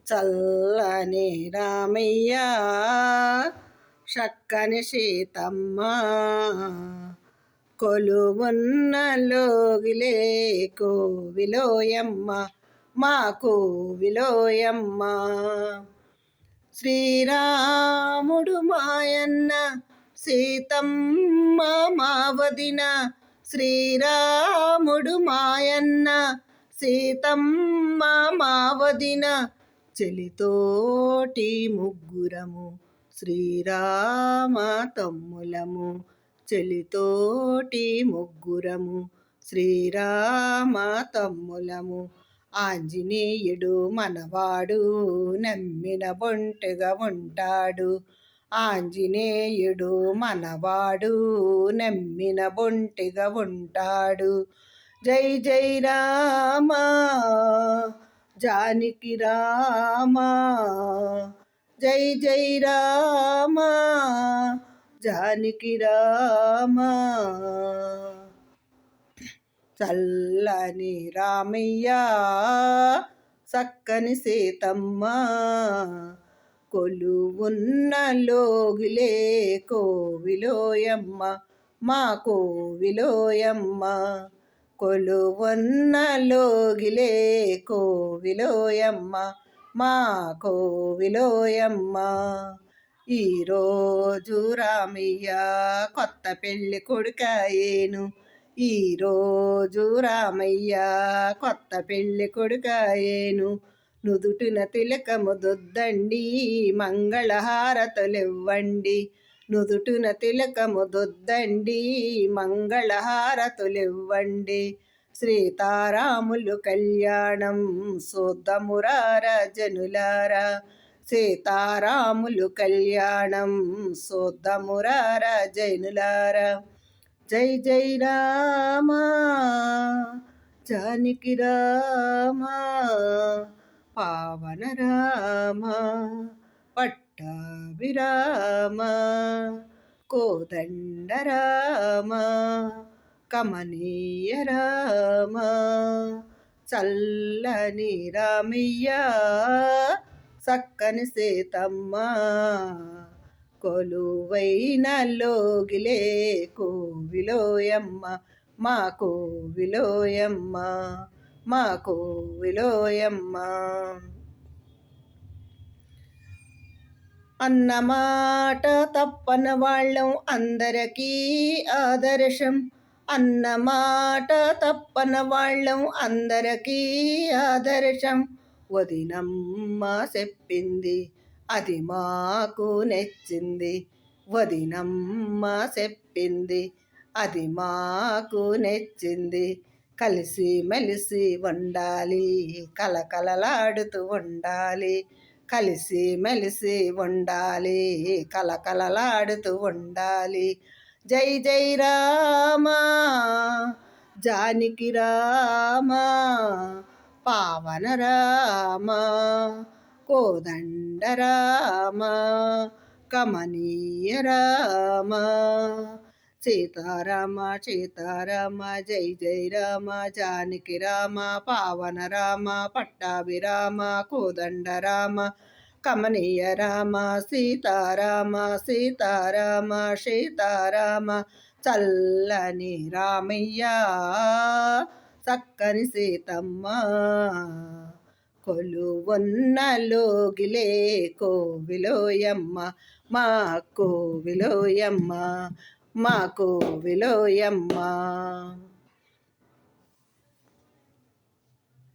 చల్లని రామయ్య చక్కని సీతమ్మ కొలువున్న లోగిలే కోవిలోయమ్మ మా కోవిలోయమ్మ. శ్రీరాముడు మాయన్న సీతమ్మ మా వదిన, శ్రీరాముడు మాయన్న సీతమ్మ మా వదిన, చెలితోటి ముగ్గురము శ్రీరామ తమ్ములము, చెలితోటి ముగ్గురము శ్రీరామ తమ్ములము. ఆంజనేయుడు మనవాడు నమ్మిన బొంటెగా ఉంటాడు, ఆంజనేయుడు మనవాడు నమ్మిన బొంటెగా ఉంటాడు. జై జై రామ జానకి రామ, జై జై రామ జానకి రామ. చల్లని రామయ్య చక్కని సీతమ్మ కొలువున్న లోగిలే కోవిలోయమ్మ మా కోవిలోయమ్మ, కొలువున్న లోగిలే కోవిలోయమ్మ మా కోవిలోయమ్మ. ఈరోజు రామయ్య కొత్త పెళ్ళి కొడుకాయేను, ఈరోజు రామయ్య కొత్త పెళ్ళి కొడుకాయేను. నుదుటిన తిలకము దొద్దండి మంగళహారతులివ్వండి, నుదుటిన తిలకము దొద్దండి మంగళహారతులివ్వండి. సీతారాములు కళ్యాణం సోద్దమురారా జనులారా, సీతారాములు కళ్యాణం సోద్దమురారా జనులారా. జై జై రామ జానకి రామ, పావన రామ పట్టాభిరామ, కోదండ రామ కమనీయ రామ. చల్లని రామయ్య చక్కని సీతమ్మ కొలువైన లోగిలే కోవిలోయమ్మ మా కోవిలోయమ్మ, మా కోవిలోయమ్మ. అన్నమాట తప్పన వాళ్ళం అందరికీ ఆదర్శం, అన్నమాట తప్పన వాళ్ళం అందరికీ ఆదర్శం. వదినమ్మ చెప్పింది అది మాకు నచ్చింది, వదినమ్మ చెప్పింది అది మాకు నచ్చింది. కలిసి మెలిసి ఉండాలి కలకలలాడుతూ ఉండాలి, కలిసి మెలిసి ఉండాలి కలకలలాడుతూ ఉండాలి. జై జై రామ జానకి రామ, పావన రామ కోదండ రామ కమనీయ రామ. సీతారామ సీతారామ జై జై రామ జానకి రామ, పావన రామ పట్టాభిరామ, కోదండ రామ కమనీయ రామ. సీతారామ సీతారామ సీతారామ చల్లని రామయ్య చక్కని సీతమ్మ కొలువున్న లోగిలే కోవిలోయమ్మ మా కోవిలోయమ్మ, మా కోవిలోయమ్మ.